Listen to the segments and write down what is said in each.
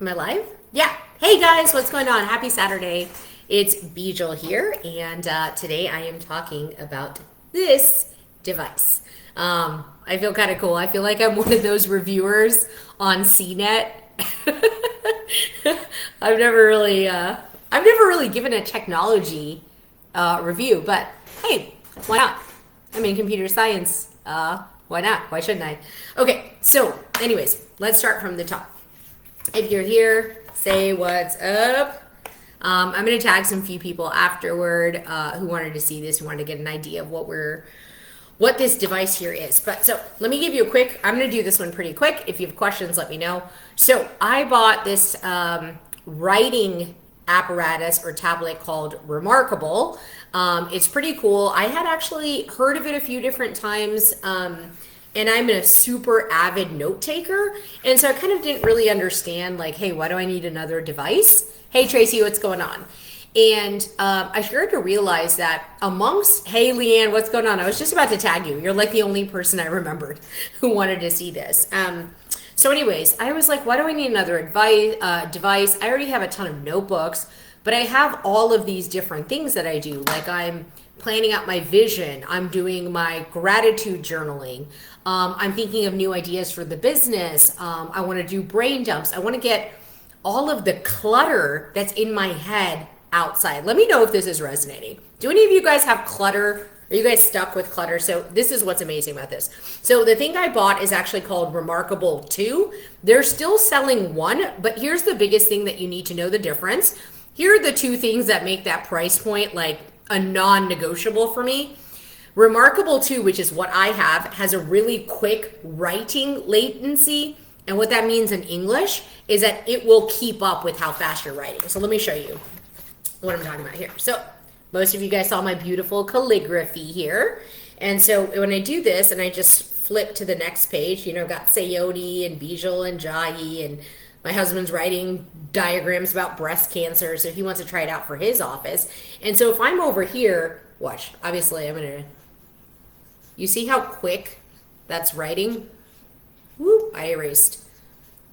Am I live? Yeah. Hey guys, what's going on? Happy Saturday. It's Bijal here, and today I am talking about this device. I feel kind of cool. I feel like I'm one of those reviewers on CNET. I've never really given a technology review, but hey, why not? I'm in computer science. Why not? Why shouldn't I? Okay, so anyways, let's start from the top. If you're here, say what's up. I'm going to tag some few people afterward who wanted to see this, who wanted to get an idea of what this device here is. But so let me give you a quick, I'm going to do this one pretty quick. If you have questions, let me know. So I bought this writing apparatus or tablet called Remarkable. It's pretty cool. I had actually heard of it a few different times. And I'm a super avid note taker. And so I kind of didn't really understand, like, hey, why do I need another device? Hey, Tracy, what's going on? And I started to realize that hey, Leanne, what's going on? I was just about to tag you. You're like the only person I remembered who wanted to see this. So anyways, I was like, why do I need another device? I already have a ton of notebooks, but I have all of these different things that I do. Like I'm planning out my vision. I'm doing my gratitude journaling. I'm thinking of new ideas for the business. I want to do brain dumps. I want to get all of the clutter that's in my head outside. Let me know if this is resonating. Do any of you guys have clutter? Are you guys stuck with clutter? So this is what's amazing about this. So the thing I bought is actually called Remarkable 2. They're still selling one, but here's the biggest thing that you need to know the difference. Here are the two things that make that price point like a non-negotiable for me. Remarkable 2, which is what I have, has a really quick writing latency. And what that means in English is that it will keep up with how fast you're writing. So let me show you what I'm talking about here. So most of you guys saw my beautiful calligraphy here. And so when I do this and I just flip to the next page, got Sayoni and Bijal and Jahi, and my husband's writing diagrams about breast cancer, so he wants to try it out for his office. And so if I'm over here, watch, obviously you see how quick that's writing? Whoop, I erased.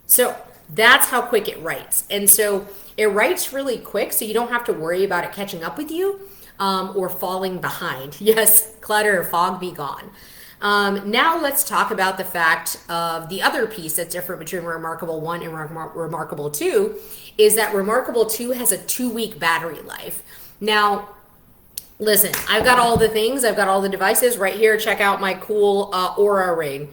So that's how quick it writes. And so it writes really quick, so you don't have to worry about it catching up with you or falling behind. Yes, clutter, fog be gone. Now let's talk about the fact of the other piece that's different between Remarkable 1 and Remarkable 2 is that Remarkable 2 has a 2-week battery life. Now, listen, I've got all the things. I've got all the devices right here. Check out my cool Aura ring.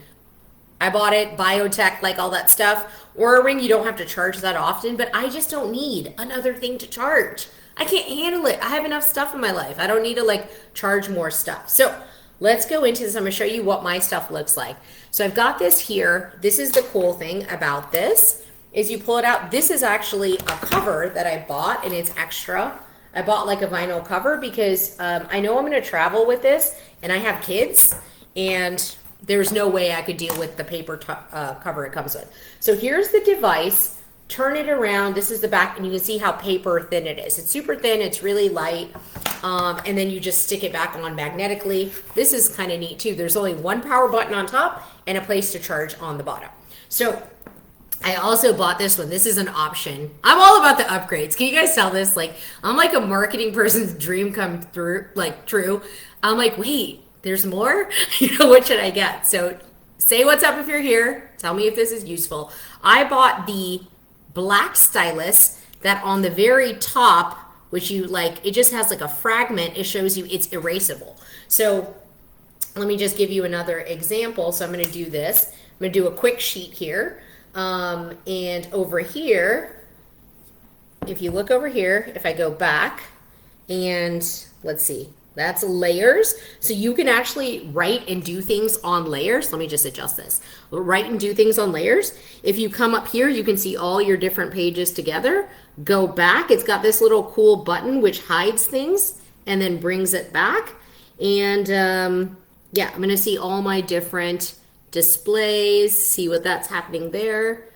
I bought it, biotech, like all that stuff. Aura ring, you don't have to charge that often, but I just don't need another thing to charge. I can't handle it. I have enough stuff in my life. I don't need to charge more stuff. So let's go into this. I'm going to show you what my stuff looks like. So I've got this here. This is the cool thing about this is you pull it out. This is actually a cover that I bought, and it's extra. I bought a vinyl cover because I know I'm going to travel with this, and I have kids, and there's no way I could deal with the paper cover it comes with. So here's the device. Turn it around. This is the back, and you can see how paper thin it is. It's super thin. It's really light. And then you just stick it back on magnetically. This is kind of neat too. There's only one power button on top and a place to charge on the bottom. So I also bought this one. This is an option. I'm all about the upgrades. Can you guys tell this? I'm like a marketing person's dream come through, true. I'm like, wait, there's more? What should I get? So say what's up if you're here. Tell me if this is useful. I bought the black stylus that on the very top, which it just has a fragment. It shows you it's erasable. So let me just give you another example. So I'm going to do this. I'm going to do a quick sheet here. And over here, if you look over here, if I go back and let's see, that's layers. So you can actually write and do things on layers. Let me just adjust this. Write and do things on layers. If you come up here, you can see all your different pages together. Go back. It's got this little cool button which hides things and then brings it back. And yeah, I'm going to see all my different displays, see what that's happening there.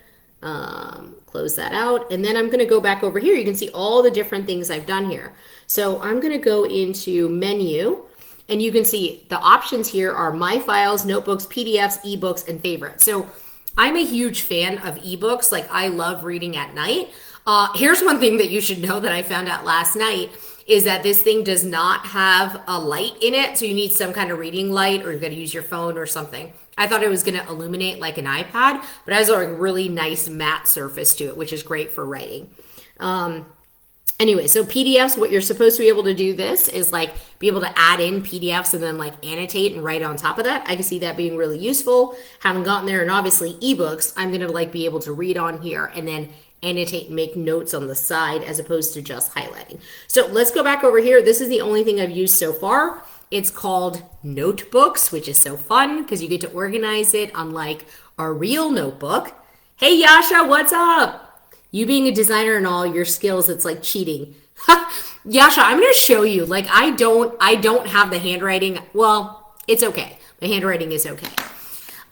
Close that out. And then I'm going to go back over here. You can see all the different things I've done here. So I'm going to go into menu, and you can see the options here are My Files, Notebooks, PDFs, eBooks, and Favorites. So I'm a huge fan of ebooks. Like I love reading at night. Here's one thing that you should know that I found out last night is that this thing does not have a light in it. So you need some kind of reading light or you've got to use your phone or something. I thought it was going to illuminate like an iPad, but it has a really nice matte surface to it, which is great for writing. Anyway, so PDFs, what you're supposed to be able to do this is like be able to add in PDFs and then like annotate and write on top of that. I can see that being really useful. Haven't gotten there. And obviously ebooks, I'm going to like be able to read on here and then annotate and make notes on the side as opposed to just highlighting. So let's go back over here. This is the only thing I've used so far. It's called notebooks, which is so fun because you get to organize it on like a real notebook. Hey Yasha, what's up? You being a designer and all your skills, it's like cheating. Yasha, I'm going to show you. Like I don't have the handwriting. Well, it's okay. My handwriting is okay.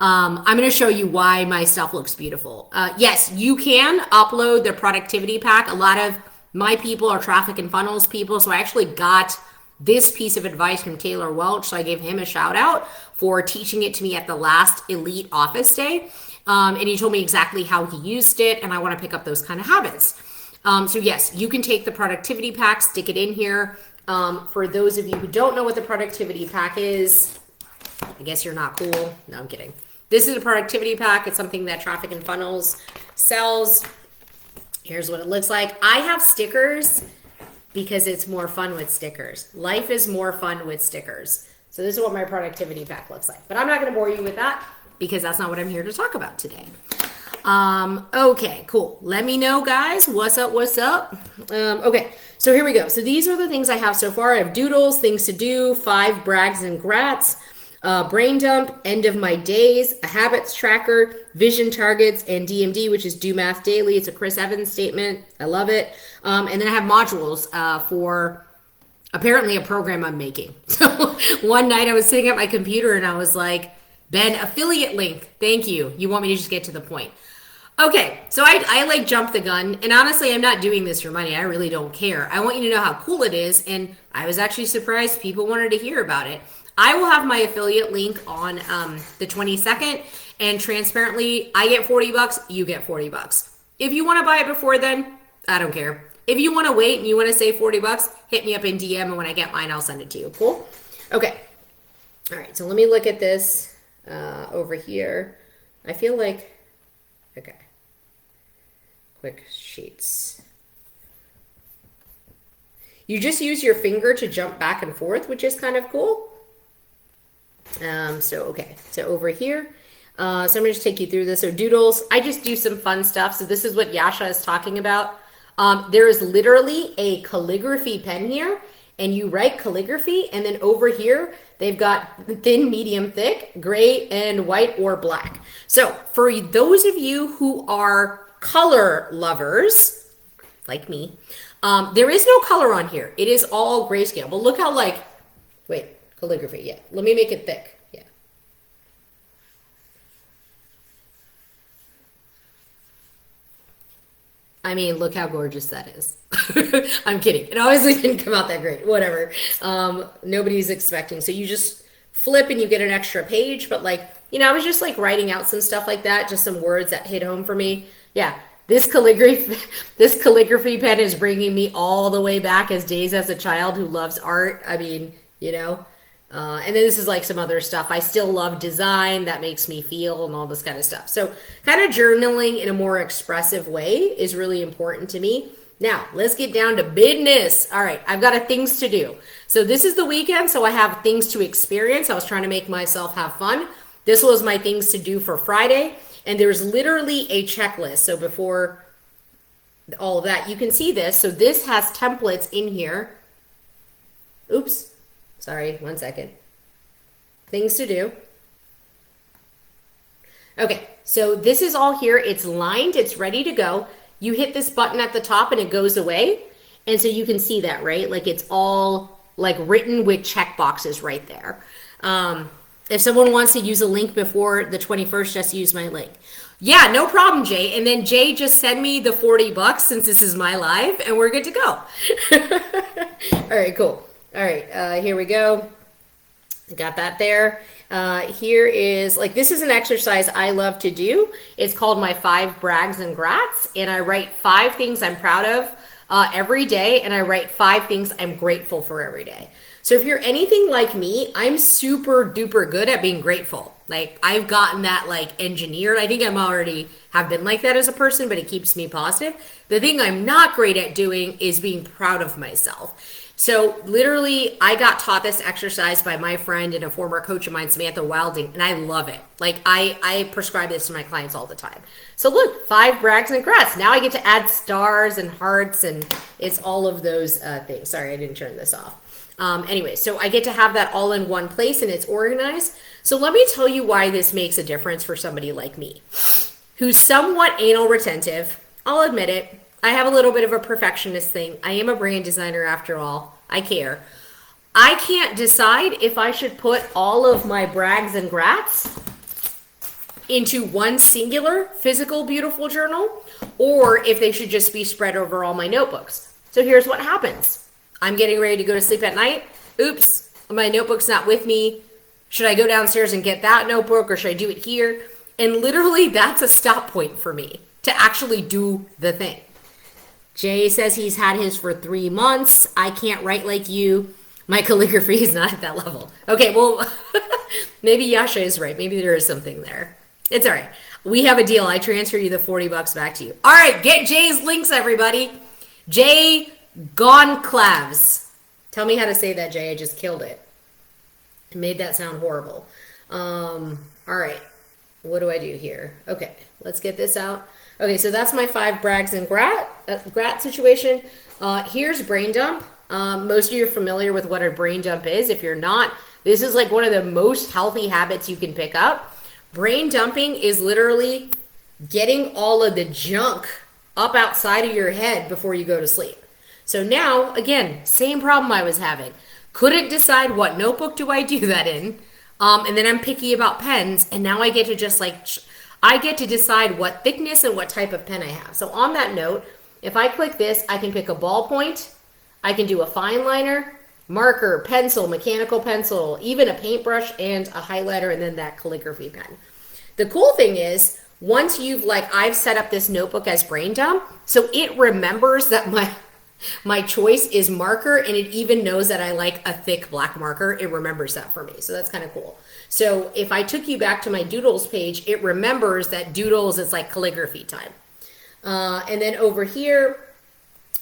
I'm going to show you why my stuff looks beautiful. Yes, you can upload the productivity pack. A lot of my people are traffic and funnels people. So I actually got this piece of advice from Taylor Welch. So I gave him a shout out for teaching it to me at the last Elite Office Day. And he told me exactly how he used it, and I want to pick up those kind of habits. So yes, you can take the productivity pack, stick it in here. For those of you who don't know what the productivity pack is, I guess you're not cool. No, I'm kidding. This is a productivity pack. It's something that Traffic and Funnels sells. Here's what it looks like. I have stickers because it's more fun with stickers. Life is more fun with stickers. So this is what my productivity pack looks like. But I'm not going to bore you with that, because that's not what I'm here to talk about today. Okay, cool. Let me know, guys. What's up? What's up? Okay, so here we go. So these are the things I have so far. I have doodles, things to do, 5 brags and grats, brain dump, end of my days, a habits tracker, vision targets, and DMD, which is do math daily. It's a Chris Evans statement. I love it. And then I have modules for apparently a program I'm making. So one night I was sitting at my computer and I was like, Ben, affiliate link. Thank you. You want me to just get to the point. Okay, so I like jumped the gun, and honestly, I'm not doing this for money. I really don't care. I want you to know how cool it is, and I was actually surprised people wanted to hear about it. I will have my affiliate link on the 22nd, and transparently, I get $40, you get $40. If you want to buy it before then, I don't care. If you want to wait and you want to save $40, hit me up in DM, and when I get mine, I'll send it to you. Cool? Okay. All right, so let me look at this. Over here, I feel like, okay, quick sheets. You just use your finger to jump back and forth, which is kind of cool. Okay, so over here, so I'm gonna just take you through this. So doodles, I just do some fun stuff. So this is what Yasha is talking about. There is literally a calligraphy pen here, and you write calligraphy, and then over here, they've got thin, medium, thick, gray, and white or black. So for those of you who are color lovers, like me, there is no color on here. It is all grayscale. But look how wait, calligraphy, yeah. Let me make it thick, yeah. I mean, look how gorgeous that is. I'm kidding. It obviously didn't come out that great. Whatever. Nobody's expecting. So you just flip and you get an extra page. But I was just writing out some stuff like that. Just some words that hit home for me. Yeah. This calligraphy pen is bringing me all the way back as days as a child who loves art. I mean, and then this is some other stuff. I still love design. That makes me feel and all this kind of stuff. So kind of journaling in a more expressive way is really important to me. Now, let's get down to business. All right, I've got things to do. So this is the weekend, so I have things to experience. I was trying to make myself have fun. This was my things to do for Friday, and there's literally a checklist. So before all of that, you can see this. So this has templates in here. Oops. Sorry, 1 second. Things to do. Okay, so this is all here. It's lined. It's ready to go. You hit this button at the top and it goes away. And so you can see that, right? It's all written with check boxes right there. If someone wants to use a link before the 21st, just use my link. Yeah, no problem, Jay. And then Jay, just send me the $40 since this is my live and we're good to go. All right, cool. All right, here we go. Got that there. Here is, like, this is an exercise I love to do. It's called my 5 brags and grats, and I write 5 things I'm proud of every day, and I write 5 things I'm grateful for every day. So if you're anything like me, I'm super duper good at being grateful. Like, I've gotten that like engineered. I think I'm already have been like that as a person, but it keeps me positive. The thing I'm not great at doing is being proud of myself. So literally, I got taught this exercise by my friend and a former coach of mine, Samantha Wilding, and I love it. Like, I prescribe this to my clients all the time. So look, 5 brags and grats. Now I get to add stars and hearts, and it's all of those things. Sorry, I didn't turn this off. Anyway, so I get to have that all in one place, and it's organized. So let me tell you why this makes a difference for somebody like me, who's somewhat anal retentive. I'll admit it. I have a little bit of a perfectionist thing. I am a brand designer after all. I care. I can't decide if I should put all of my brags and grats into one singular physical beautiful journal, or if they should just be spread over all my notebooks. So here's what happens. I'm getting ready to go to sleep at night. Oops, my notebook's not with me. Should I go downstairs and get that notebook, or should I do it here? And literally, that's a stop point for me to actually do the thing. Jay says he's had his for 3 months. I can't write like you. My calligraphy is not at that level. Okay, well, maybe Yasha is right. Maybe there is something there. It's all right. We have a deal. I transfer you the $40 back to you. All right, get Jay's links, everybody. Jay Gonclaves. Tell me how to say that, Jay. I just killed it. I made that sound horrible. All right. What do I do here? Okay, let's get this out. Okay, so that's my 5 brags and grat situation. Here's brain dump. Most of you are familiar with what a brain dump is. If you're not, this is like one of the most healthy habits you can pick up. Brain dumping is literally getting all of the junk up outside of your head before you go to sleep. So now, again, same problem I was having. Couldn't decide what notebook do I do that in. And then I'm picky about pens, and now I get to just like... I get to decide what thickness and what type of pen I have. So on that note, if I click this, I can pick a ballpoint, I can do a fine liner, marker, pencil, mechanical pencil, even a paintbrush and a highlighter, and then that calligraphy pen. The cool thing is, once I've set up this notebook as brain dump, so it remembers that my choice is marker, and it even knows that I like a thick black marker. It remembers that for me. So that's kind of cool. So if I took you back to my doodles page, it remembers that doodles is like calligraphy time. And then over here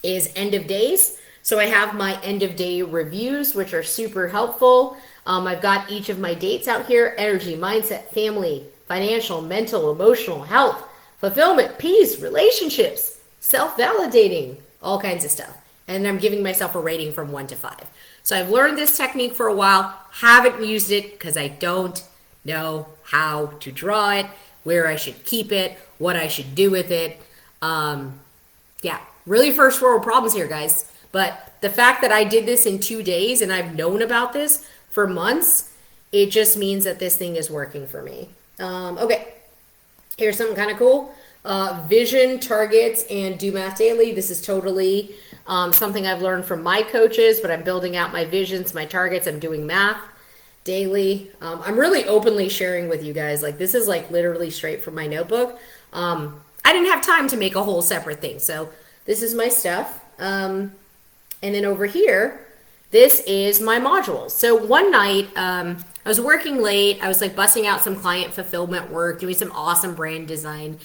is end of days. So I have my end of day reviews, which are super helpful. I've got each of my dates out here: energy, mindset, family, financial, mental, emotional, health, fulfillment, peace, relationships, self-validating, all kinds of stuff. And I'm giving myself a rating from 1 to 5. So I've learned this technique for a while, haven't used it because I don't know how to draw it, where I should keep it, what I should do with it. Yeah, really first world problems here, guys. But the fact that I did this in 2 days and I've known about this for months, it just means that this thing is working for me. Okay, here's something kind of cool. Vision, targets, and do math daily. This is totally something I've learned from my coaches, but I'm building out my visions, my targets. I'm doing math daily. I'm really openly sharing with you guys. Like, this is like literally straight from my notebook. I didn't have time to make a whole separate thing. So this is my stuff. And then over here, this is my modules. So one night, I was working late. I was like busting out some client fulfillment work, doing some awesome brand design.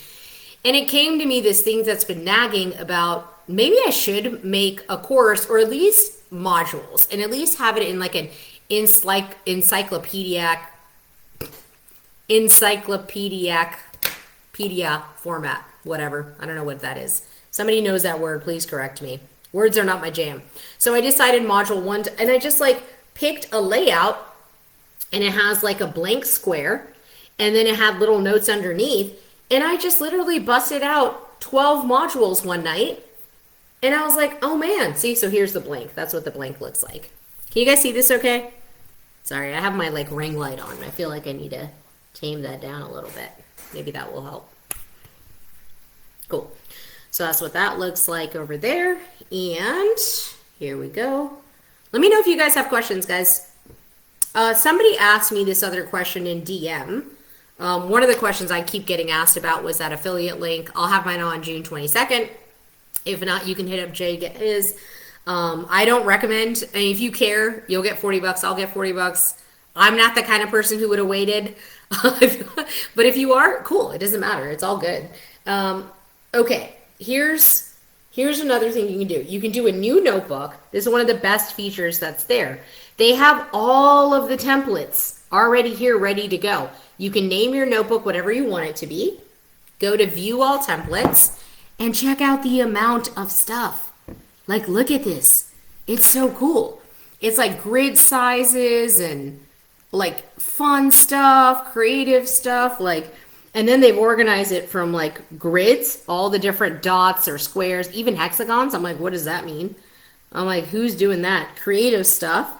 And it came to me, this thing that's been nagging about maybe I should make a course, or at least modules, and at least have it in like an encyclopedia format, whatever. I don't know what that is. Somebody knows that word, please correct me. Words are not my jam. So I decided module 1, and I just like picked a layout, and it has like a blank square, and then it had little notes underneath. And I just literally busted out 12 modules one night. And I was like, oh man, see, so here's the blank. That's what the blank looks like. Can you guys see this okay? Sorry, I have my like ring light on. I feel like I need to tame that down a little bit. Maybe that will help. Cool. So that's what that looks like over there. And here we go. Let me know if you guys have questions, guys. Somebody asked me this other question in DM. One of the questions I keep getting asked about was that affiliate link. I'll have mine on June 22nd. If not, you can hit up Jay, get his. I don't recommend, and if you care, you'll get 40 bucks, I'll get 40 bucks. I'm not the kind of person who would have waited. But if you are, cool, it doesn't matter. It's all good. Okay, here's another thing you can do. You can do a new notebook. This is one of the best features that's there. They have all of the templates already here ready to go. You can name your notebook whatever you want it to be. Go to view all templates and check out the amount of stuff. Like, look at this. It's so cool. It's like grid sizes and like fun stuff, creative stuff, like, and then they've organized it from like grids, all the different dots or squares, even hexagons. I'm like, what does that mean? I'm like, who's doing that? Creative stuff,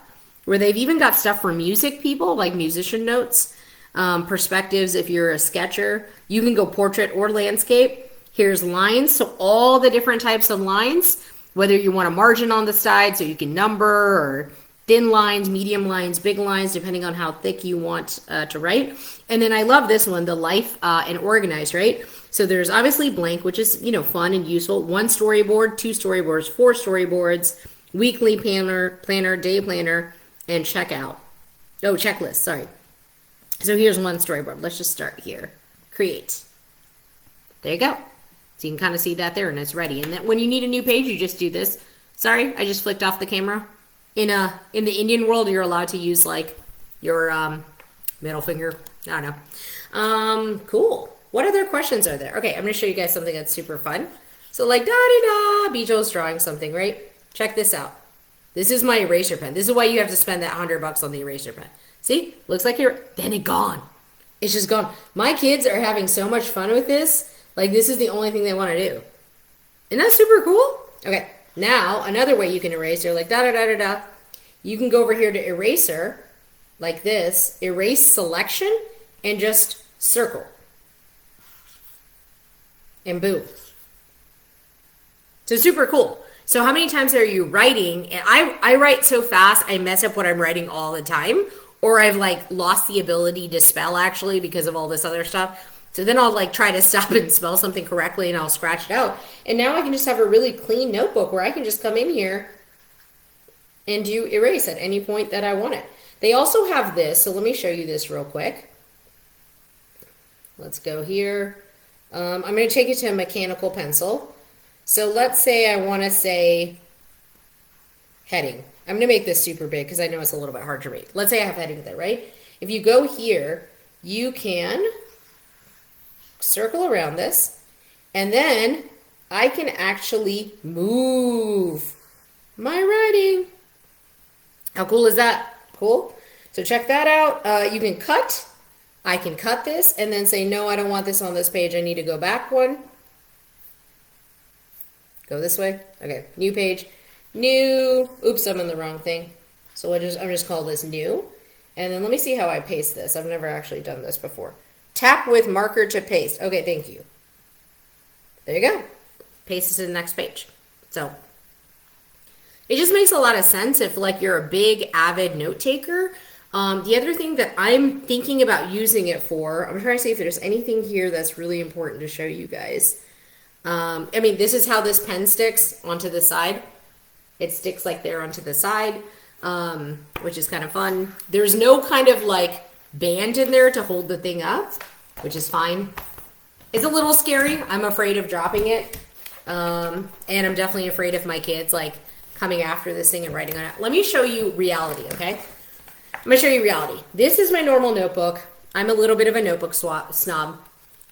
where they've even got stuff for music people, like musician notes, perspectives. If you're a sketcher, you can go portrait or landscape. Here's lines, so all the different types of lines, whether you want a margin on the side so you can number, or thin lines, medium lines, big lines, depending on how thick you want to write. And then I love this one, the life and organized, right? So there's obviously blank, which is, fun and useful. 1 storyboard, 2 storyboards, 4 storyboards, weekly planner, day planner, and checkout. Oh, checklist, sorry. So here's 1 storyboard. Let's just start here. Create. There you go. So you can kind of see that there, and it's ready. And then when you need a new page, you just do this. Sorry, I just flicked off the camera. In the Indian world, you're allowed to use like your middle finger. I don't know. Cool. What other questions are there? Okay, I'm gonna show you guys something that's super fun. So like da-da-da, Bijo's drawing something, right? Check this out. This is my eraser pen. This is why you have to spend that $100 on the eraser pen. See, looks like then it's gone. It's just gone. My kids are having so much fun with this. Like, this is the only thing they want to do. Isn't that super cool? Okay, now another way you can erase, you're like da-da-da-da-da. You can go over here to eraser, like this, erase selection, and just circle. And boom. So super cool. So how many times are you writing? And I write so fast, I mess up what I'm writing all the time. Or I've like lost the ability to spell actually because of all this other stuff. So then I'll like try to stop and spell something correctly and I'll scratch it out. And now I can just have a really clean notebook where I can just come in here and do erase at any point that I want it. They also have this, so let me show you this real quick. Let's go here. I'm going to take it to a mechanical pencil. So let's say I want to say heading. I'm going to make this super big because I know it's a little bit hard to read. Let's say I have heading there, right? If you go here, you can circle around this, and then I can actually move my writing. How cool is that? Cool. So check that out. You can cut. I can cut this and then say, no, I don't want this on this page. I need to go back one. Go this way. Okay, new page. New. Oops, I'm in the wrong thing. So I'm just call this new. And then let me see how I paste this. I've never actually done this before. Tap with marker to paste. Okay, thank you. There you go. Paste it to the next page. So it just makes a lot of sense if like you're a big avid note taker. The other thing that I'm thinking about using it for, I'm trying to see if there's anything here that's really important to show you guys. I mean, this is how this pen sticks onto the side. It sticks like there onto the side, which is kind of fun. There's no kind of like band in there to hold the thing up, which is fine. It's a little scary. I'm afraid of dropping it. And I'm definitely afraid of my kids like coming after this thing and writing on it. Let me show you reality, okay? I'm gonna show you reality. This is my normal notebook. I'm a little bit of a notebook snob.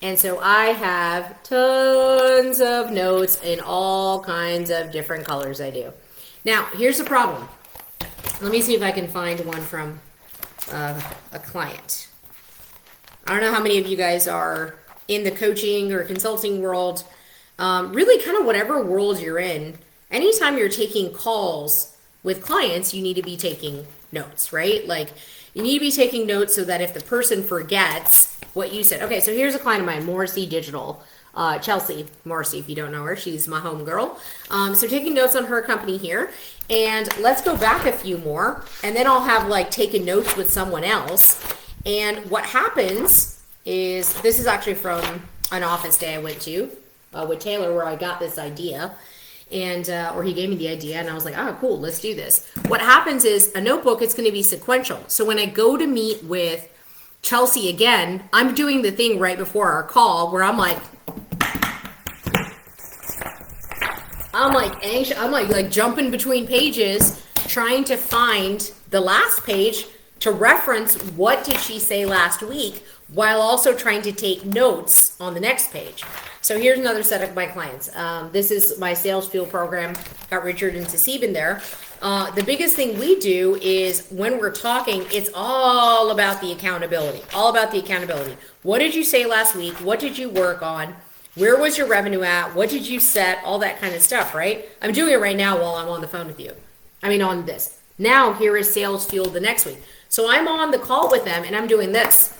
And so I have tons of notes in all kinds of different colors I do. Now, here's the problem. Let me see if I can find one from a client. I don't know how many of you guys are in the coaching or consulting world, really kind of whatever world you're in. Anytime you're taking calls with clients, you need to be taking notes, right? Like you need to be taking notes so that if the person forgets what you said. Okay, so here's a client of mine, Morrissey Digital. Chelsea Marcy, if you don't know her, she's my home girl. So taking notes on her company here. And let's go back a few more, and then I'll have like taken notes with someone else. And what happens is, this is actually from an office day I went to with Taylor, where I got this idea. And or he gave me the idea, and I was like, oh, cool, let's do this. What happens is, a notebook, it's going to be sequential. So when I go to meet with Chelsea again, I'm doing the thing right before our call where I'm like anxious. I'm like jumping between pages, trying to find the last page to reference what did she say last week, while also trying to take notes on the next page. So here's another set of my clients. This is my sales fuel program. Got Richard and Tasib in there. The biggest thing we do is, when we're talking, it's all about the accountability. All about the accountability. What did you say last week? What did you work on? Where was your revenue at? What did you set? All that kind of stuff, right? I'm doing it right now while I'm on the phone with you. I mean, on this. Now, here is sales fuel the next week. So I'm on the call with them, and I'm doing this.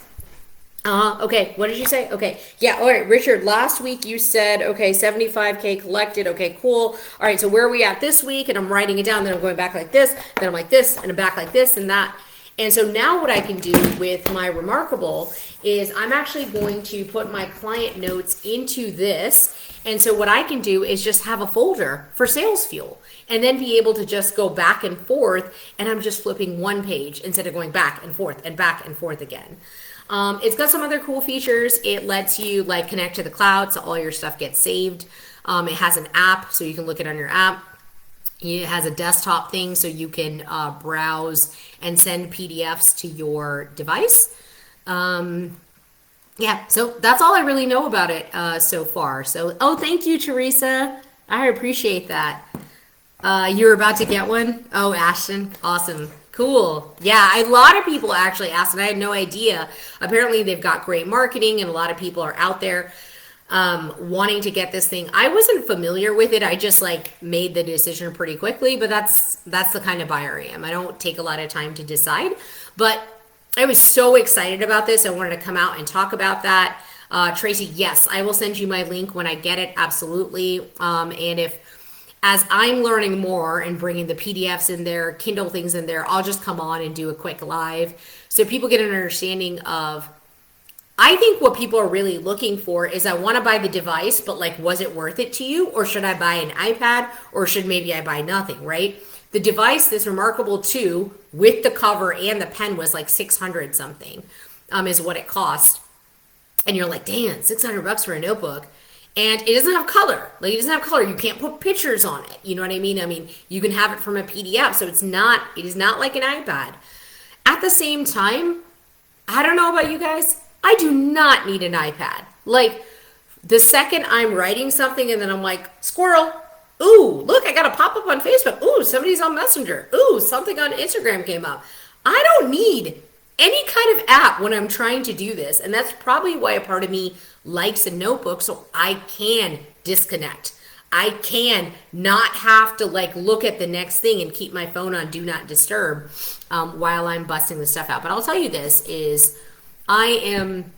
Okay, what did you say? Okay, yeah, all right, Richard, last week you said, okay, 75K collected, okay, cool. All right, so where are we at this week? And I'm writing it down, then I'm going back like this, then I'm like this, and I'm back like this and that. And so now what I can do with my Remarkable is, I'm actually going to put my client notes into this. And so what I can do is just have a folder for sales fuel, and then be able to just go back and forth, and I'm just flipping one page instead of going back and forth again. It's got some other cool features. It lets you like connect to the cloud, so all your stuff gets saved. It has an app, so you can look it on your app. It has a desktop thing, so you can browse and send PDFs to your device. Yeah, so that's all I really know about it so far. So, oh, thank you, Teresa. I appreciate that. You're about to get one? Oh, Ashton, awesome. Cool. Yeah, a lot of people actually asked, and I had no idea. Apparently, they've got great marketing, and a lot of people are out there wanting to get this thing. I wasn't familiar with it. I just like made the decision pretty quickly, but that's the kind of buyer I am. I don't take a lot of time to decide, but I was so excited about this. I wanted to come out and talk about that. Tracy, yes, I will send you my link when I get it. Absolutely. And as I'm learning more and bringing the PDFs in there, Kindle things in there, I'll just come on and do a quick live so people get an understanding of, I think what people are really looking for is, I want to buy the device, but like, was it worth it to you? Or should I buy an iPad? Or should maybe I buy nothing, right? The device, this Remarkable 2 with the cover and the pen, was like 600 something is what it cost. And you're like, damn, $600 for a notebook. And it doesn't have color. Like, it doesn't have color. You can't put pictures on it. You know what I mean? I mean, you can have it from a PDF. So it is not like an iPad. At the same time, I don't know about you guys, I do not need an iPad. Like, the second I'm writing something and then I'm like, squirrel, ooh, look, I got a pop-up on Facebook. Ooh, somebody's on Messenger. Ooh, something on Instagram came up. I don't need any kind of app when I'm trying to do this. And that's probably why a part of me likes a notebook, so I can disconnect. I can not have to like look at the next thing and keep my phone on do not disturb while I'm busting the stuff out. But I'll tell you this is, I am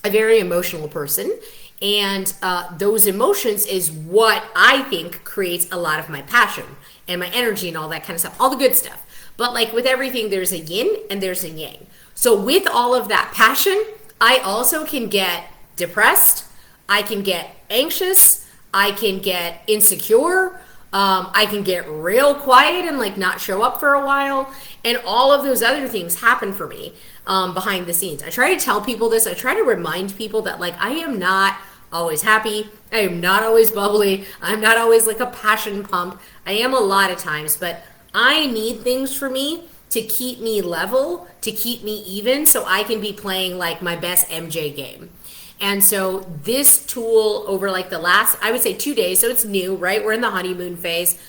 a very emotional person, and those emotions is what I think creates a lot of my passion and my energy and all that kind of stuff, all the good stuff. But like with everything, there's a yin and there's a yang. So with all of that passion, I also can get depressed, I can get anxious, I can get insecure, I can get real quiet and like not show up for a while, and all of those other things happen for me behind the scenes. I try to tell people this. I try to remind people that like, I am not always happy. I am not always bubbly. I'm not always like a passion pump. I am a lot of times, but I need things for me to keep me level, to keep me even, so I can be playing like my best MJ game. And so this tool over like the last, I would say 2 days, so it's new, right? We're in the honeymoon phase.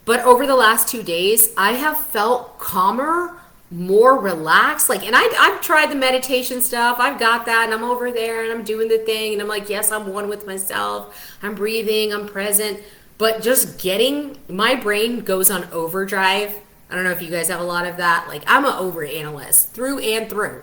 But over the last 2 days, I have felt calmer, more relaxed. Like, and I've tried the meditation stuff. I've got that, and I'm over there and I'm doing the thing. And I'm like, yes, I'm one with myself. I'm breathing, I'm present. But just getting, my brain goes on overdrive. I don't know if you guys have a lot of that. Like, I'm an overanalyst through and through.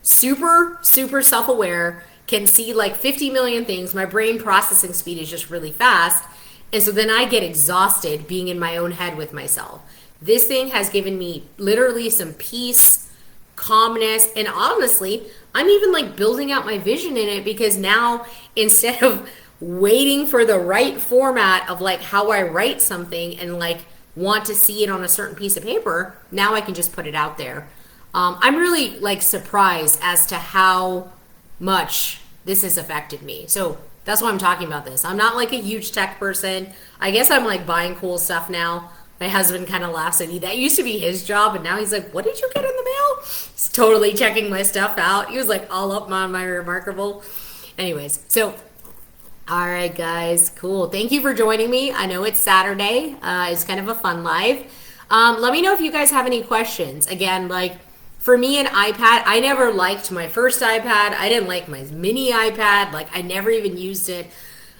Super, super self-aware, can see like 50 million things. My brain processing speed is just really fast. And so then I get exhausted being in my own head with myself. This thing has given me literally some peace, calmness, and honestly, I'm even like building out my vision in it, because now instead of waiting for the right format of like how I write something and like want to see it on a certain piece of paper, now I can just put it out there. I'm really like surprised as to how much this has affected me. So that's why I'm talking about this. I'm not like a huge tech person. I guess I'm like buying cool stuff now. My husband kind of laughs at me. That used to be his job, and now he's like, "What did you get in the mail?" He's totally checking my stuff out. He was like all up on my Remarkable. Anyways, so all right, guys, cool. Thank you for joining me. I know it's Saturday. It's kind of a fun live. Let me know if you guys have any questions. Again, like for me, an iPad, I never liked my first iPad. I didn't like my mini iPad. Like I never even used it.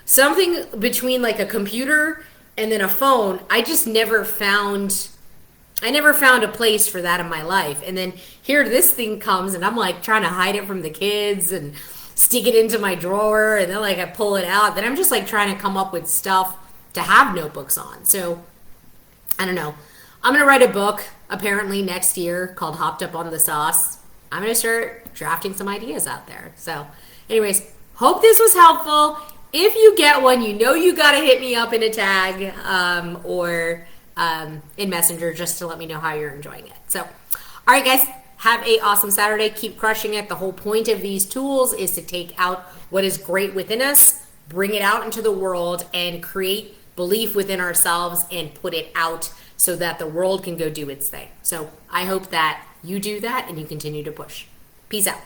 Something between like a computer and then a phone, I just never found a place for that in my life. And then here this thing comes, and I'm like trying to hide it from the kids and stick it into my drawer, and then like I pull it out. Then I'm just like trying to come up with stuff to have notebooks on. So I don't know. I'm going to write a book apparently next year called Hopped Up on the Sauce. I'm going to start drafting some ideas out there. So anyways, hope this was helpful. If you get one, you know you got to hit me up in a tag or in Messenger just to let me know how you're enjoying it. So, all right, guys, have a awesome Saturday. Keep crushing it. The whole point of these tools is to take out what is great within us, bring it out into the world, and create belief within ourselves and put it out so that the world can go do its thing. So I hope that you do that and you continue to push. Peace out.